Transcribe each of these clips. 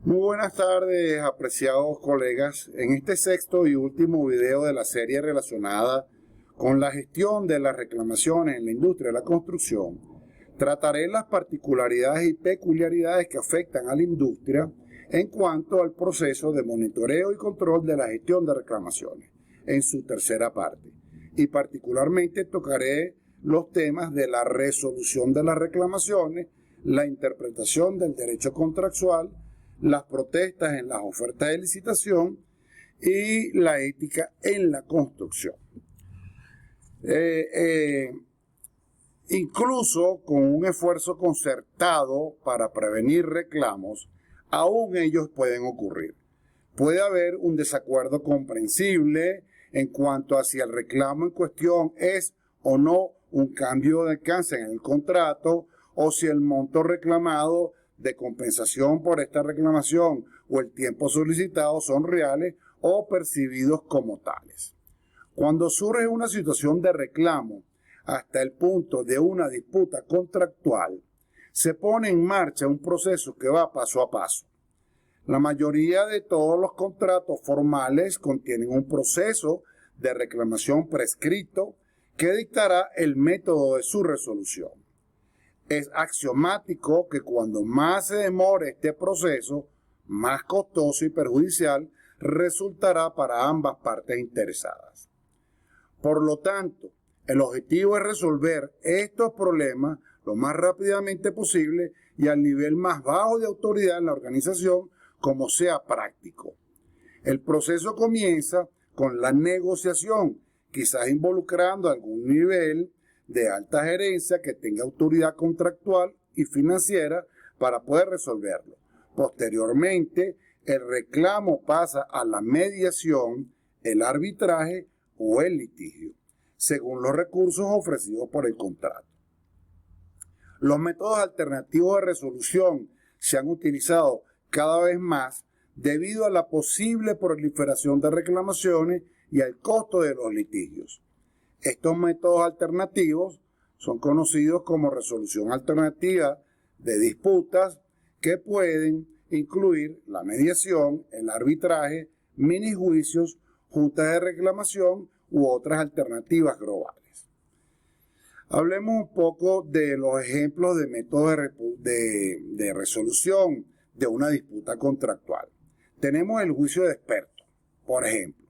Muy buenas tardes, apreciados colegas. En este sexto y último video de la serie relacionada con la gestión de las reclamaciones en la industria de la construcción, trataré las particularidades y peculiaridades que afectan a la industria en cuanto al proceso de monitoreo y control de la gestión de reclamaciones, en su tercera parte. Y particularmente tocaré los temas de la resolución de las reclamaciones, la interpretación del derecho contractual, las protestas en las ofertas de licitación y la ética en la construcción. Incluso con un esfuerzo concertado para prevenir reclamos, aún ellos pueden ocurrir. Puede haber un desacuerdo comprensible en cuanto a si el reclamo en cuestión es o no un cambio de alcance en el contrato, o si el monto reclamado de compensación por esta reclamación o el tiempo solicitado son reales o percibidos como tales. Cuando surge una situación de reclamo hasta el punto de una disputa contractual, se pone en marcha un proceso que va paso a paso. La mayoría de todos los contratos formales contienen un proceso de reclamación prescrito que dictará el método de su resolución. Es axiomático que cuando más se demore este proceso, más costoso y perjudicial resultará para ambas partes interesadas. Por lo tanto, el objetivo es resolver estos problemas lo más rápidamente posible y al nivel más bajo de autoridad en la organización como sea práctico. El proceso comienza con la negociación, quizás involucrando algún nivel de alta gerencia que tenga autoridad contractual y financiera para poder resolverlo. Posteriormente, el reclamo pasa a la mediación, el arbitraje o el litigio, según los recursos ofrecidos por el contrato. Los métodos alternativos de resolución se han utilizado cada vez más debido a la posible proliferación de reclamaciones y al costo de los litigios. Estos métodos alternativos son conocidos como resolución alternativa de disputas, que pueden incluir la mediación, el arbitraje, minijuicios, juntas de reclamación u otras alternativas globales. Hablemos un poco de los ejemplos de métodos de resolución de una disputa contractual. Tenemos el juicio de expertos, por ejemplo.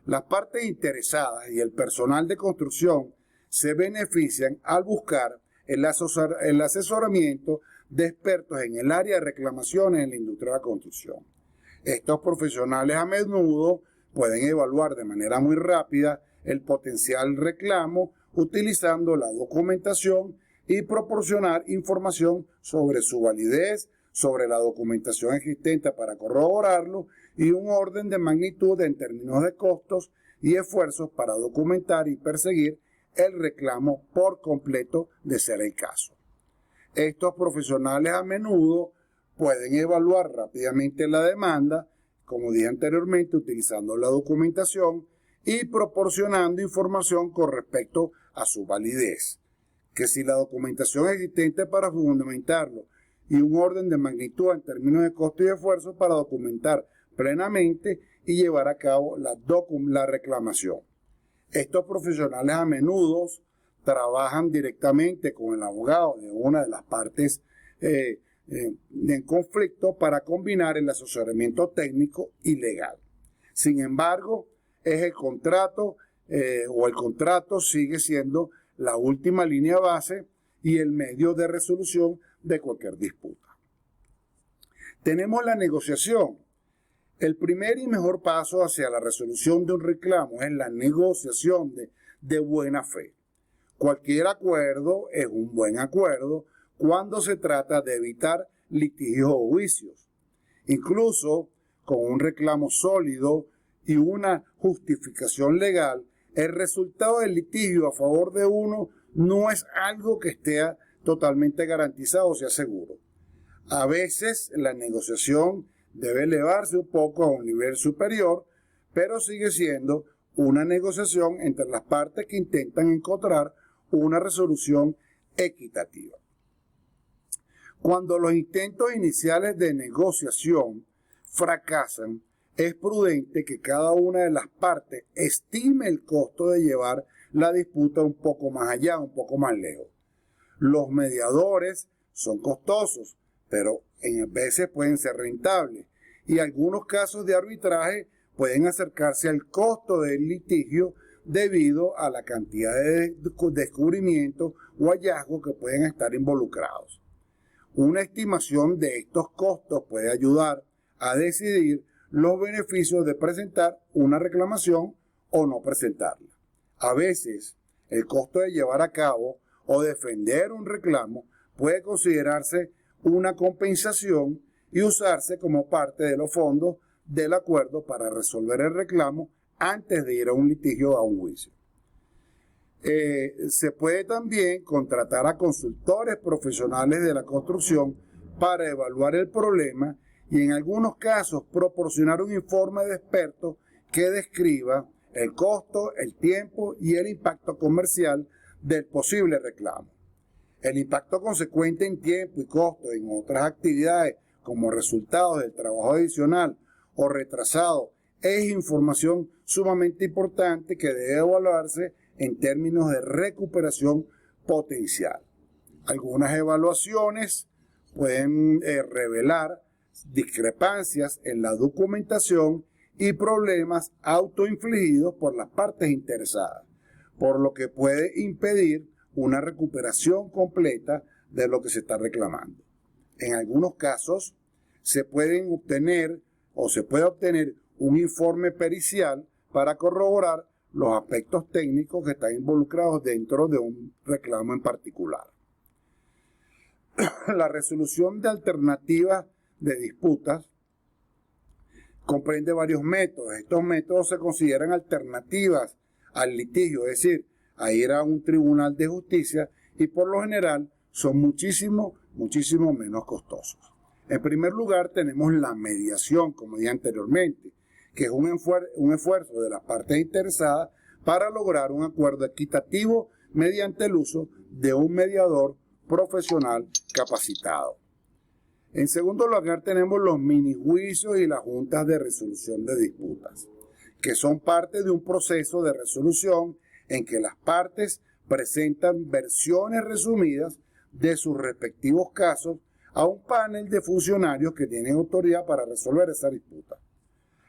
Las partes interesadas y el personal de construcción se benefician al buscar el asesoramiento de expertos en el área de reclamaciones en la industria de la construcción. Estos profesionales a menudo pueden evaluar de manera muy rápida el potencial reclamo utilizando la documentación y proporcionar información sobre su validez, sobre la documentación existente para corroborarlo y un orden de magnitud en términos de costos y esfuerzos para documentar y perseguir el reclamo por completo de ser el caso. Estos profesionales a menudo pueden evaluar rápidamente la demanda, como dije anteriormente, utilizando la documentación y proporcionando información con respecto a su validez, que si la documentación existente para fundamentarlo y un orden de magnitud en términos de costo y esfuerzo para documentar plenamente y llevar a cabo la reclamación. Estos profesionales a menudo trabajan directamente con el abogado de una de las partes en conflicto para combinar el asesoramiento técnico y legal. Sin embargo, es el contrato el contrato sigue siendo la última línea base y el medio de resolución de cualquier disputa. Tenemos la negociación. El primer y mejor paso hacia la resolución de un reclamo es la negociación de buena fe. Cualquier acuerdo es un buen acuerdo cuando se trata de evitar litigios o juicios. Incluso con un reclamo sólido y una justificación legal, el resultado del litigio a favor de uno no es algo que esté totalmente garantizado o sea seguro. A veces la negociación debe elevarse un poco a un nivel superior, pero sigue siendo una negociación entre las partes que intentan encontrar una resolución equitativa. Cuando los intentos iniciales de negociación fracasan, es prudente que cada una de las partes estime el costo de llevar la disputa un poco más allá, un poco más lejos. Los mediadores son costosos, pero en veces pueden ser rentables, y algunos casos de arbitraje pueden acercarse al costo del litigio debido a la cantidad de descubrimientos o hallazgos que pueden estar involucrados. Una estimación de estos costos puede ayudar a decidir los beneficios de presentar una reclamación o no presentarla. A veces, el costo de llevar a cabo o defender un reclamo puede considerarse una compensación y usarse como parte de los fondos del acuerdo para resolver el reclamo antes de ir a un litigio o a un juicio. Se puede también contratar a consultores profesionales de la construcción para evaluar el problema y en algunos casos proporcionar un informe de expertos que describa el costo, el tiempo y el impacto comercial del posible reclamo. El impacto consecuente en tiempo y costo en otras actividades como resultados del trabajo adicional o retrasado es información sumamente importante que debe evaluarse en términos de recuperación potencial. Algunas evaluaciones pueden revelar discrepancias en la documentación y problemas autoinfligidos por las partes interesadas, por lo que puede impedir una recuperación completa de lo que se está reclamando. En algunos casos se puede obtener un informe pericial para corroborar los aspectos técnicos que están involucrados dentro de un reclamo en particular. La resolución de alternativas de disputas comprende varios métodos. Estos métodos se consideran alternativas al litigio, es decir, a ir a un tribunal de justicia, y por lo general son muchísimo menos costosos. En primer lugar tenemos la mediación, como dije anteriormente, que es un esfuerzo de las partes interesadas para lograr un acuerdo equitativo mediante el uso de un mediador profesional capacitado. En segundo lugar tenemos los minijuicios y las juntas de resolución de disputas, que son parte de un proceso de resolución en que las partes presentan versiones resumidas de sus respectivos casos a un panel de funcionarios que tienen autoridad para resolver esa disputa.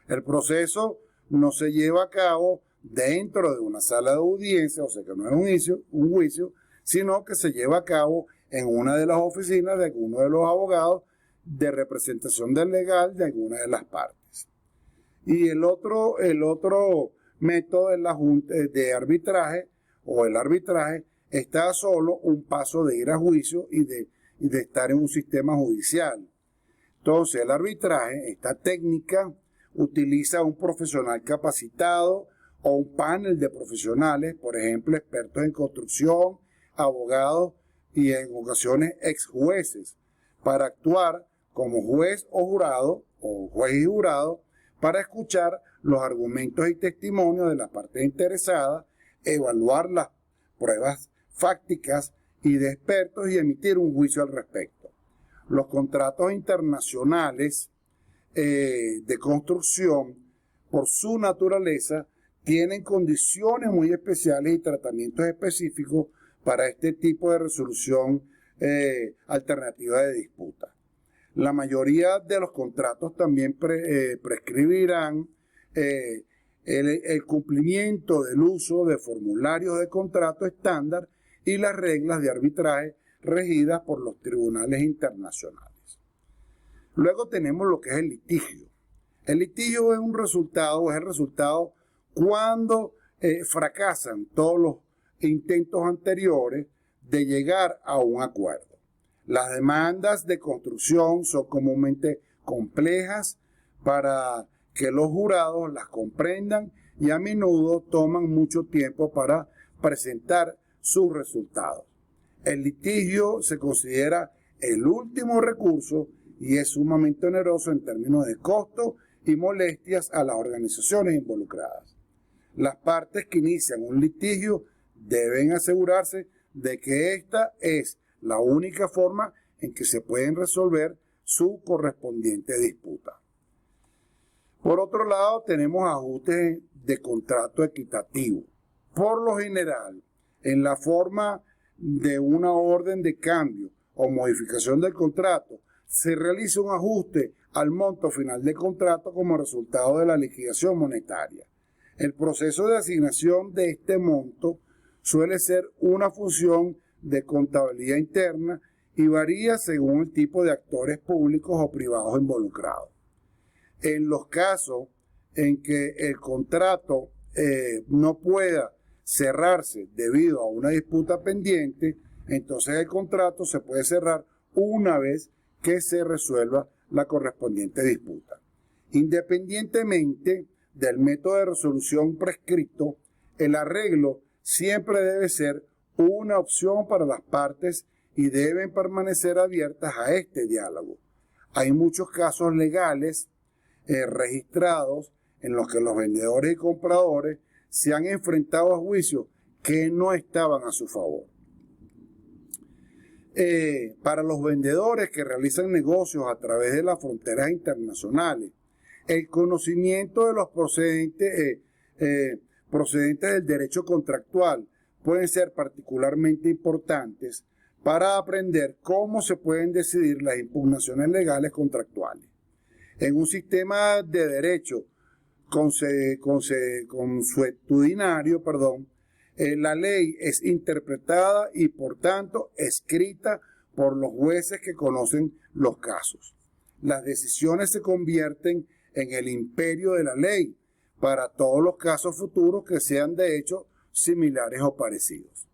El proceso no se lleva a cabo dentro de una sala de audiencia, o sea que no es un juicio, sino que se lleva a cabo en una de las oficinas de alguno de los abogados de representación del legal de alguna de las partes. Y el otro método es la junta de arbitraje, o el arbitraje está solo un paso de ir a juicio y de estar en un sistema judicial. Entonces el arbitraje, esta técnica, utiliza un profesional capacitado o un panel de profesionales, por ejemplo, expertos en construcción, abogados y en ocasiones ex jueces, para actuar como juez o jurado, o juez y jurado, para escuchar los argumentos y testimonios de las partes interesadas, evaluar las pruebas fácticas y de expertos y emitir un juicio al respecto. Los contratos internacionales de construcción, por su naturaleza, tienen condiciones muy especiales y tratamientos específicos para este tipo de resolución alternativa de disputa. La mayoría de los contratos también prescribirán el cumplimiento del uso de formularios de contrato estándar y las reglas de arbitraje regidas por los tribunales internacionales. Luego tenemos lo que es el litigio. El litigio es el resultado cuando fracasan todos los intentos anteriores de llegar a un acuerdo. Las demandas de construcción son comúnmente complejas para que los jurados las comprendan y a menudo toman mucho tiempo para presentar sus resultados. El litigio se considera el último recurso y es sumamente oneroso en términos de costo y molestias a las organizaciones involucradas. Las partes que inician un litigio deben asegurarse de que esta es la única forma en que se pueden resolver su correspondiente disputa. Por otro lado, tenemos ajustes de contrato equitativo. Por lo general, en la forma de una orden de cambio o modificación del contrato, se realiza un ajuste al monto final del contrato como resultado de la liquidación monetaria. El proceso de asignación de este monto suele ser una función de contabilidad interna y varía según el tipo de actores públicos o privados involucrados. En los casos en que el contrato no pueda cerrarse debido a una disputa pendiente, entonces el contrato se puede cerrar una vez que se resuelva la correspondiente disputa. Independientemente del método de resolución prescrito, el arreglo siempre debe ser una opción para las partes y deben permanecer abiertas a este diálogo. Hay muchos casos legales registrados en los que los vendedores y compradores se han enfrentado a juicios que no estaban a su favor. Para los vendedores que realizan negocios a través de las fronteras internacionales, el conocimiento de los procedentes del derecho contractual pueden ser particularmente importantes para aprender cómo se pueden decidir las impugnaciones legales contractuales. En un sistema de derecho consuetudinario, la ley es interpretada y por tanto escrita por los jueces que conocen los casos. Las decisiones se convierten en el imperio de la ley para todos los casos futuros que sean de hecho similares o parecidos.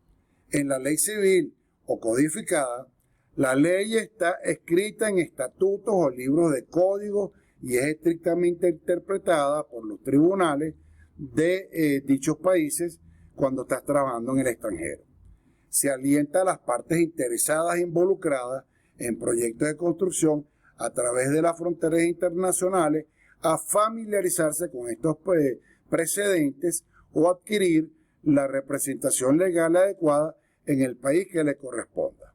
En la ley civil o codificada, la ley está escrita en estatutos o libros de código y es estrictamente interpretada por los tribunales de dichos países cuando estás trabajando en el extranjero. Se alienta a las partes interesadas involucradas en proyectos de construcción a través de las fronteras internacionales a familiarizarse con estos precedentes o adquirir la representación legal adecuada en el país que le corresponda.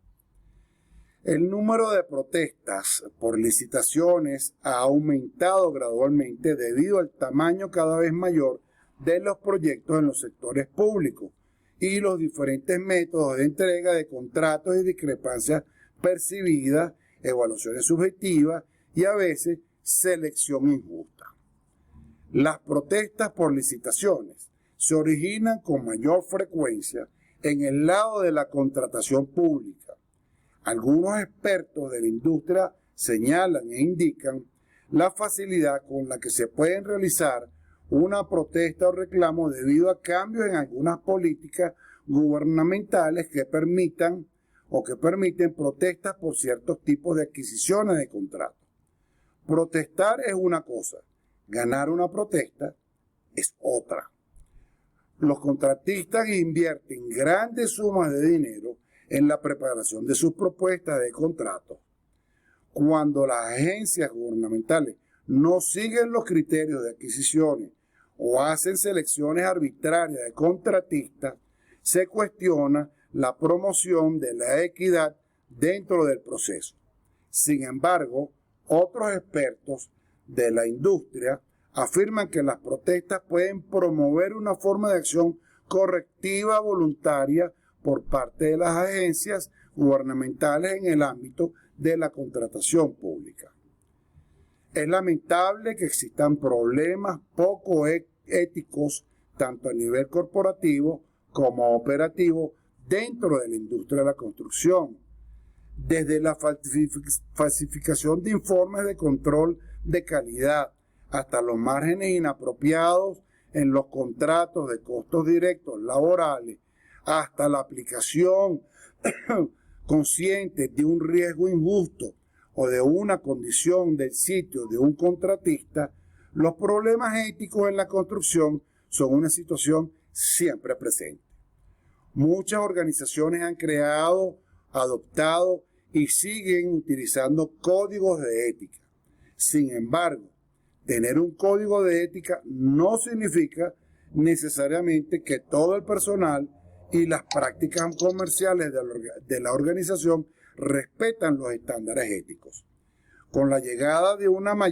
El número de protestas por licitaciones ha aumentado gradualmente debido al tamaño cada vez mayor de los proyectos en los sectores públicos y los diferentes métodos de entrega de contratos y discrepancias percibidas, evaluaciones subjetivas y a veces selección injusta. Las protestas por licitaciones se originan con mayor frecuencia en el lado de la contratación pública. Algunos expertos de la industria señalan e indican la facilidad con la que se pueden realizar una protesta o reclamo debido a cambios en algunas políticas gubernamentales que permiten protestas por ciertos tipos de adquisiciones de contratos. Protestar es una cosa, ganar una protesta es otra. Los contratistas invierten grandes sumas de dinero en la preparación de sus propuestas de contrato. Cuando las agencias gubernamentales no siguen los criterios de adquisiciones o hacen selecciones arbitrarias de contratistas, se cuestiona la promoción de la equidad dentro del proceso. Sin embargo, otros expertos de la industria afirman que las protestas pueden promover una forma de acción correctiva voluntaria por parte de las agencias gubernamentales en el ámbito de la contratación pública. Es lamentable que existan problemas poco éticos tanto a nivel corporativo como operativo dentro de la industria de la construcción, desde la falsificación de informes de control de calidad hasta los márgenes inapropiados en los contratos de costos directos laborales, hasta la aplicación consciente de un riesgo injusto o de una condición del sitio de un contratista, los problemas éticos en la construcción son una situación siempre presente. Muchas organizaciones han creado, adoptado y siguen utilizando códigos de ética. Sin embargo, tener un código de ética no significa necesariamente que todo el personal y las prácticas comerciales de la organización respetan los estándares éticos. Con la llegada de una mayor